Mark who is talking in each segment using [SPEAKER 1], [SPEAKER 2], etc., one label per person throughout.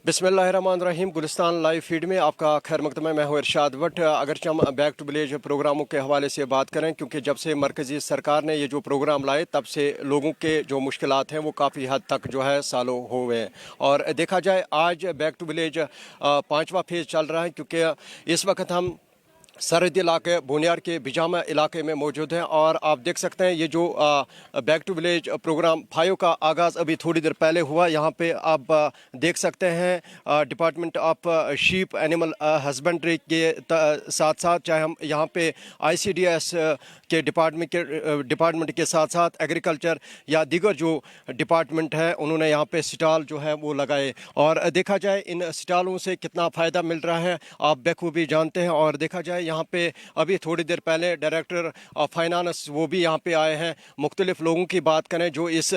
[SPEAKER 1] बिस्मिल्लाहिर्रहमानिर्रहीम। Gulistan live feed में आपका खैर मकदम है। मैं हूँ इरशाद भट्ट। अगरचे हम बैक टू विलेज प्रोग्रामों के हवाले से बात करें, क्योंकि जब से मरकज़ी सरकार ने ये जो प्रोग्राम लाए तब से लोगों के जो मुश्किलात हैं वो काफ़ी हद तक जो है सालों हो गए हैं। और देखा जाए आज बैक टू विलेज 5वां फेज़ चल रहा है, क्योंकि इस वक्त हम सरहदी इलाके बोनियार के बिजामा इलाके में मौजूद हैं। और आप देख सकते हैं ये जो बैक टू विलेज प्रोग्राम 5 का आगाज़ अभी थोड़ी देर पहले हुआ। यहाँ पे आप देख सकते हैं department of sheep animal husbandry के साथ साथ, चाहे हम यहाँ पे ICDS के डिपार्टमेंट के साथ साथ एग्रीकल्चर या दीगर जो डिपार्टमेंट है उन्होंने यहाँ पे स्टॉल जो है वो लगाए। और देखा जाए इन स्टॉलों से कितना फ़ायदा मिल रहा है आप बखूबी जानते हैं। और देखा जाए यहाँ पे अभी थोड़ी देर पहले डायरेक्टर ऑफ फाइनेंस वो भी यहाँ पे आए हैं। मुख्तलिफ लोगों की बात करें जो इस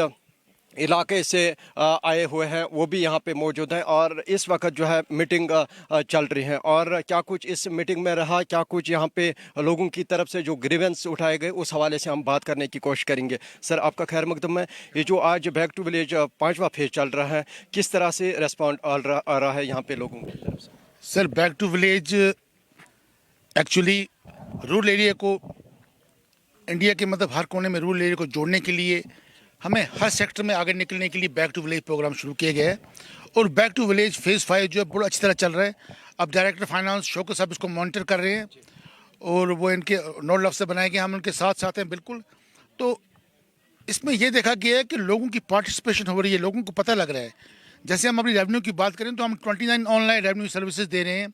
[SPEAKER 1] इलाके से आए हुए हैं वो भी यहाँ पे मौजूद हैं। और इस वक्त जो है मीटिंग चल रही है। और क्या कुछ इस मीटिंग में रहा, क्या कुछ यहाँ पे लोगों की तरफ से जो ग्रीवेंस उठाए गए, उस हवाले से हम बात करने की कोशिश करेंगे। सर, आपका खैर मकदम है। ये जो आज बैक टू विलेज 5वां फेज चल रहा है, किस तरह से रेस्पॉन्ड आ रहा है यहाँ पे लोगों की तरफ से?
[SPEAKER 2] Sir, back to village actually rural area को, इंडिया के मतलब हर कोने में रूरल एरिया को जोड़ने के लिए हमें हर सेक्टर में आगे निकलने के लिए बैक टू विलेज प्रोग्राम शुरू किया गया है। और बैक टू विलेज फेज़ 5 जो है बड़ा अच्छी तरह चल रहा है। अब डायरेक्टर फाइनेंस शौकत साहब इसको मॉनिटर कर रहे हैं और वो इनके नोडल अफसर बनाए गए, हम उनके साथ साथ हैं बिल्कुल। तो इसमें यह देखा गया है कि लोगों की पार्टिसिपेशन हो रही है, लोगों को पता लग रहा है। जैसे हम अपनी रेवेन्यू की बात करें तो हम 29 ऑनलाइन रेवेन्यू सर्विसेज दे रहे हैं।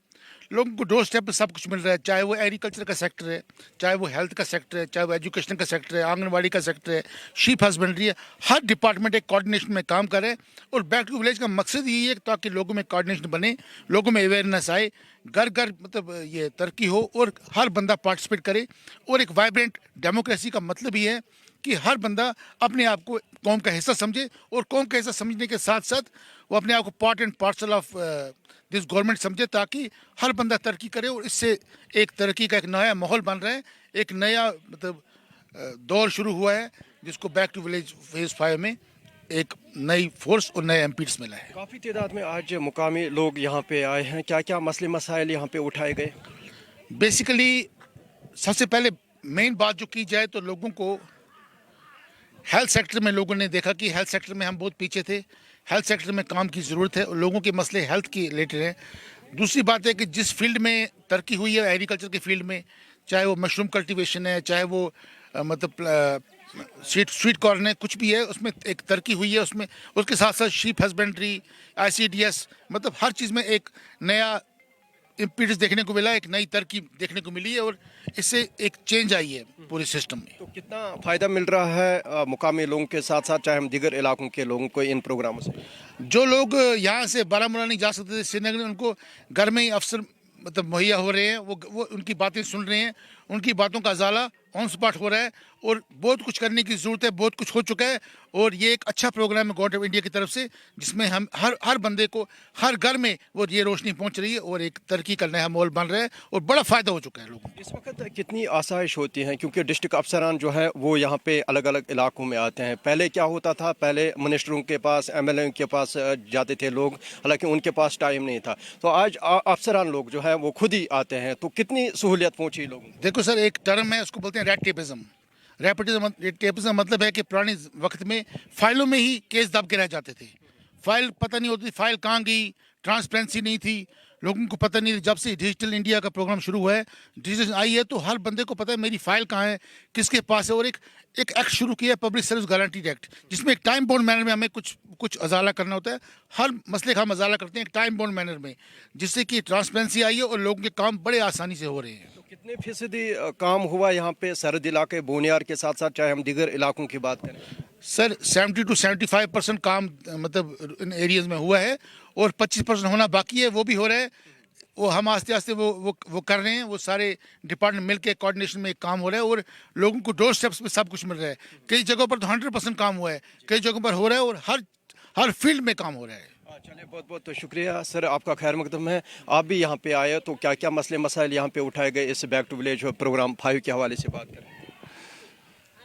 [SPEAKER 2] लोगों को डोर स्टेप पर सब कुछ मिल रहा है, चाहे वो एग्रीकल्चर का सेक्टर है, चाहे वो हेल्थ का सेक्टर है, चाहे वो एजुकेशन का सेक्टर है, आंगनवाड़ी का सेक्टर है, शीप हस्बेंड्री है। हर डिपार्टमेंट एक कोऑर्डिनेशन में काम करे। और बैक टू विलेज का मकसद यही है ताकि लोगों में कोऑर्डिनेशन बने, लोगों में अवेयरनेस आए, घर घर मतलब ये तरक्की हो और हर बंदा पार्टिसिपेट करे। और एक वाइब्रेंट डेमोक्रेसी का मतलब ही है कि हर बंदा अपने आप को कौम का हिस्सा समझे और कौम का हिस्सा समझने के साथ साथ वो अपने आप को part and parcel of this government समझे, ताकि हर बंदा तरक्की करे। और इससे एक तरक्की का एक नया माहौल बन रहा है, एक नया मतलब दौर शुरू हुआ है जिसको बैक टू विलेज फेज़ 5 में एक नई फोर्स और नए एमपीस मिला है।
[SPEAKER 1] काफ़ी तादाद में आज मुकामी लोग यहाँ पे आए हैं। क्या क्या मसले मसाइल यहाँ पे उठाए गए?
[SPEAKER 2] बेसिकली सबसे पहले मेन बात जो की जाए तो लोगों को हेल्थ सेक्टर में, लोगों ने देखा कि हेल्थ सेक्टर में हम बहुत पीछे थे, हेल्थ सेक्टर में काम की ज़रूरत है और लोगों के मसले हेल्थ के रिलेटेड हैं। दूसरी बात है कि जिस फील्ड में तरक्की हुई है एग्रीकल्चर के फील्ड में, चाहे वो मशरूम कल्टीवेशन है, चाहे वो मतलब स्वीट कॉर्न है, कुछ भी है उसमें एक तरक्की हुई है। उसमें उसके साथ साथ शीप हस्बेंड्री, ICDS, मतलब हर चीज़ में एक नया इम्पीडेंस देखने को मिला, एक नई तरकीब देखने को मिली है और इससे एक चेंज आई है पूरे सिस्टम में।
[SPEAKER 1] तो कितना फ़ायदा मिल रहा है मुकामी लोगों के साथ साथ, चाहे हम दीगर इलाकों के लोगों को इन प्रोग्रामों से?
[SPEAKER 2] जो लोग यहाँ से बारामूला नहीं जा सकते थे श्रीनगर, उनको घर में ही अफसर मतलब मुहैया हो रहे हैं, वो उनकी बातें सुन रहे हैं, उनकी बातों का अजाला ऑन स्पॉट हो रहा है। और बहुत कुछ करने की ज़रूरत है, बहुत कुछ हो चुका है। और ये एक अच्छा प्रोग्राम है गवर्नमेंट ऑफ इंडिया की तरफ से, जिसमें हम हर बंदे को हर घर में वो ये रोशनी पहुंच रही है और एक तरक्की का नया माहौल बन रहा है और बड़ा फ़ायदा हो चुका है लोगों को।
[SPEAKER 1] इस वक्त कितनी आसाइश होती हैं, क्योंकि डिस्ट्रिक्ट अफसरान जो है वो यहाँ पे अलग अलग इलाकों में आते हैं? पहले क्या होता था, पहले मिनिस्टरों के पास, MLA के पास जाते थे लोग, हालांकि उनके पास टाइम नहीं था। तो आज अफसरान लोग जो है वो खुद ही आते हैं, तो कितनी सहूलियत पहुँची लोगों को?
[SPEAKER 2] देखो सर, एक टर्म है उसको बोलते हैं रेड टेपिज्म। रेड टेपिज्म मतलब है कि पुराने वक्त में फाइलों में ही केस दब के रह जाते थे, फाइल पता नहीं होती फाइल कहाँ गई, ट्रांसपेरेंसी नहीं थी, लोगों को पता नहीं। जब से डिजिटल इंडिया का प्रोग्राम शुरू हुआ है, डिजिटल आई है, तो हर बंदे को पता है मेरी फाइल कहाँ है, किसके पास है। और एक एक्ट शुरू किया है, पब्लिक सर्विस गारंटीड एक्ट, जिसमें एक टाइम बाउंड मैनर में हमें कुछ अजाला करना होता है। हर मसले का हम अजाला करते हैं एक टाइम बाउंड मैनर में, जिससे कि ट्रांसपेरेंसी आई है और लोगों के काम बड़े आसानी से हो रहे हैं।
[SPEAKER 1] तो कितने फीसदी काम हुआ यहाँ पे सरहद इलाके बोनियार के साथ साथ, चाहे हम दीगर इलाकों की बात करें?
[SPEAKER 2] सर 70 to 75% काम मतलब इन एरियाज में हुआ है और 25% होना बाकी है, वो भी हो रहा है। वो हम आस्ते आस्ते वो कर रहे हैं, वो सारे डिपार्टमेंट मिल के कोऑर्डिनेशन में काम हो रहा है और लोगों को डोर स्टेप्स पे सब कुछ मिल रहा है। कई जगहों पर तो 100% काम हुआ है, कई जगहों पर हो रहा है और हर फील्ड में काम हो रहा है।
[SPEAKER 1] चलिए, बहुत बहुत शुक्रिया सर, आपका खैर मकदम है। आप भी यहाँ पे आए, तो क्या क्या मसले मसाइल यहाँ पे उठाए गए इस बैक टू विलेज प्रोग्राम 5 के हवाले से बात करें?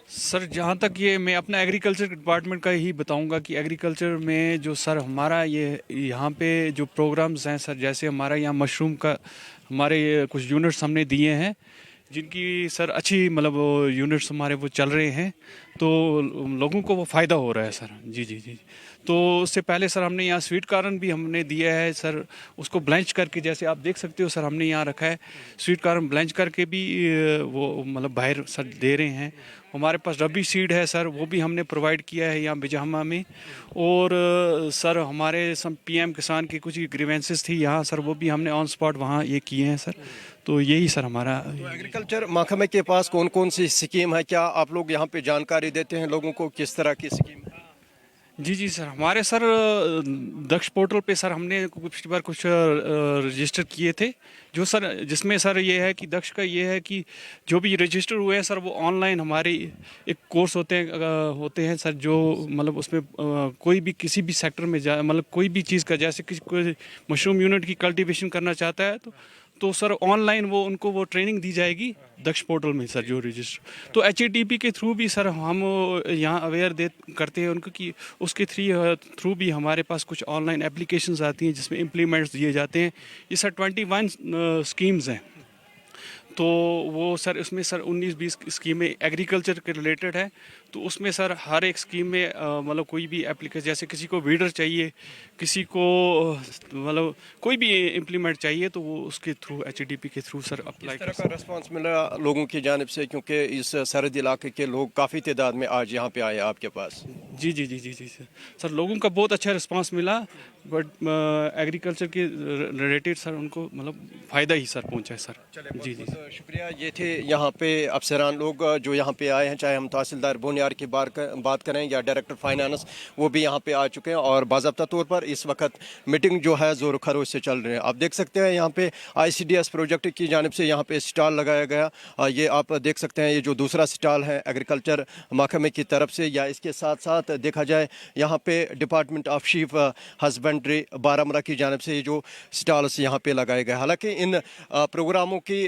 [SPEAKER 3] سر جہاں تک یہ میں اپنا ایگریکلچر ڈپارٹمنٹ کا ہی بتاؤں گا کہ ایگریکلچر میں جو سر ہمارا یہ یہاں پہ جو پروگرامز ہیں سر، جیسے ہمارا یہاں مشروم کا ہمارے یہ کچھ یونٹس ہم نے دیے ہیں جن کی سر اچھی مطلب یونٹس ہمارے وہ چل رہے ہیں، تو لوگوں کو وہ فائدہ ہو رہا ہے سر. جی جی جی. تو اس سے پہلے سر ہم نے یہاں سویٹ کارن بھی ہم نے دیا ہے سر، اس کو بلینچ کر کے جیسے آپ دیکھ سکتے ہو سر ہم نے یہاں رکھا ہے سویٹ کارن بلینچ کر کے بھی وہ مطلب باہر سر دے رہے ہیں. ہمارے پاس ربی سیڈ ہے سر، وہ بھی ہم نے پرووائڈ کیا ہے یہاں بجہما میں. اور سر ہمارے پی ایم کسان کی کچھ گریوینسز تھی یہاں سر، وہ بھی ہم نے آن اسپاٹ وہاں یہ کیے ہیں سر. تو یہی سر ہمارا.
[SPEAKER 1] تو ایگریکلچر محکمے کے پاس کون کون سی اسکیم ہے؟ کیا آپ لوگ یہاں پہ جانکاری دیتے ہیں لوگوں کو کس طرح کی اسکیم ہے؟
[SPEAKER 3] جی جی سر، ہمارے سر دکش پورٹل پہ سر ہم نے پچھلی بار کچھ رجسٹر کیے تھے جو سر، جس میں سر یہ ہے کہ دکش کا یہ ہے کہ جو بھی رجسٹر ہوئے ہیں سر وہ آن لائن ہماری ایک کورس ہوتے ہیں سر، جو مطلب اس میں کوئی بھی کسی بھی سیکٹر میں مطلب کوئی بھی چیز کا، جیسے کوئی مشروم یونٹ کی کلٹیویشن کرنا چاہتا ہے تو سر آن لائن وہ ان کو وہ ٹریننگ دی جائے گی دکش پورٹل میں سر جو رجسٹر. تو HATP کے تھرو بھی سر ہم یہاں اویئر کرتے ہیں ان کو کہ اس کے تھرو بھی ہمارے پاس کچھ آن لائن اپلیکیشنز آتی ہیں جس میں امپلیمنٹس دیے جاتے ہیں. یہ سر 21 اسکیمز ہیں. تو وہ سر اس میں سر 19-20 اسکیمیں ایگریکلچر کے ریلیٹڈ ہے. تو اس میں سر ہر ایک اسکیم میں مطلب کوئی بھی اپلیکیشن، جیسے کسی کو ویڈر چاہیے، کسی کو مطلب کوئی بھی امپلیمنٹ چاہیے تو وہ اس کے تھرو HATP کے تھرو سر اپلائی
[SPEAKER 1] کس طرح کا رسپانس مل رہا لوگوں کی جانب سے، کیونکہ اس سرحدی علاقے کے لوگ کافی تعداد میں آج یہاں پہ آئے آپ کے پاس؟
[SPEAKER 3] جی جی جی جی جی سر لوگوں کا بہت اچھا رسپانس ملا. بٹ ایگریکلچر کے ریلیٹڈ سر ان کو مطلب فائدہ ہی سر پہنچا ہے سر. جی جی
[SPEAKER 1] شکریہ. یہ تھے یہاں پہ افسران لوگ جو یہاں پہ آئے ہیں، چاہے ہم تحصیلدار بونیار کی بات کریں یا ڈائریکٹر فائنانس، وہ بھی یہاں پہ آ چکے ہیں اور باضابطہ طور پر اس وقت میٹنگ جو ہے زور و خروش سے چل رہے ہیں. آپ دیکھ سکتے ہیں یہاں پہ ICDS پروجیکٹ کی جانب سے یہاں پہ اسٹال لگایا گیا. یہ آپ دیکھ سکتے ہیں، یہ جو دوسرا اسٹال ہے ایگریکلچر محکمے کی طرف سے، یا اس کے ساتھ ساتھ دیکھا جائے یہاں پہ department of sheep husbandry Baramulla کی جانب سے یہ جو اسٹالس یہاں پہ لگائے گئے. حالانکہ ان پروگراموں کی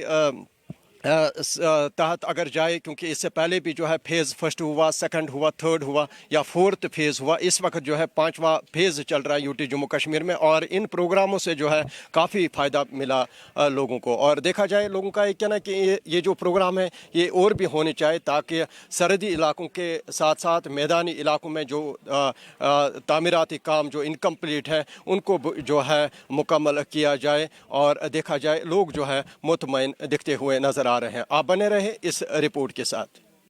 [SPEAKER 1] تحت اگر جائے، کیونکہ اس سے پہلے بھی جو ہے فیز 1 ہوا، 2 ہوا، 3 ہوا یا 4 فیز ہوا، اس وقت جو ہے 5واں فیز چل رہا ہے UT جموں کشمیر میں، اور ان پروگراموں سے جو ہے کافی فائدہ ملا لوگوں کو. اور دیکھا جائے لوگوں کا یہ کہنا ہے کہ یہ جو پروگرام ہے یہ اور بھی ہونے چاہیے، تاکہ سرحدی علاقوں کے ساتھ ساتھ میدانی علاقوں میں جو تعمیراتی کام جو انکمپلیٹ ہے ان کو جو ہے مکمل کیا جائے، اور دیکھا جائے لوگ جو ہے مطمئن دکھتے ہوئے نظر آ رہے ہیں. آپ بنے رہے اس رپورٹ کے ساتھ.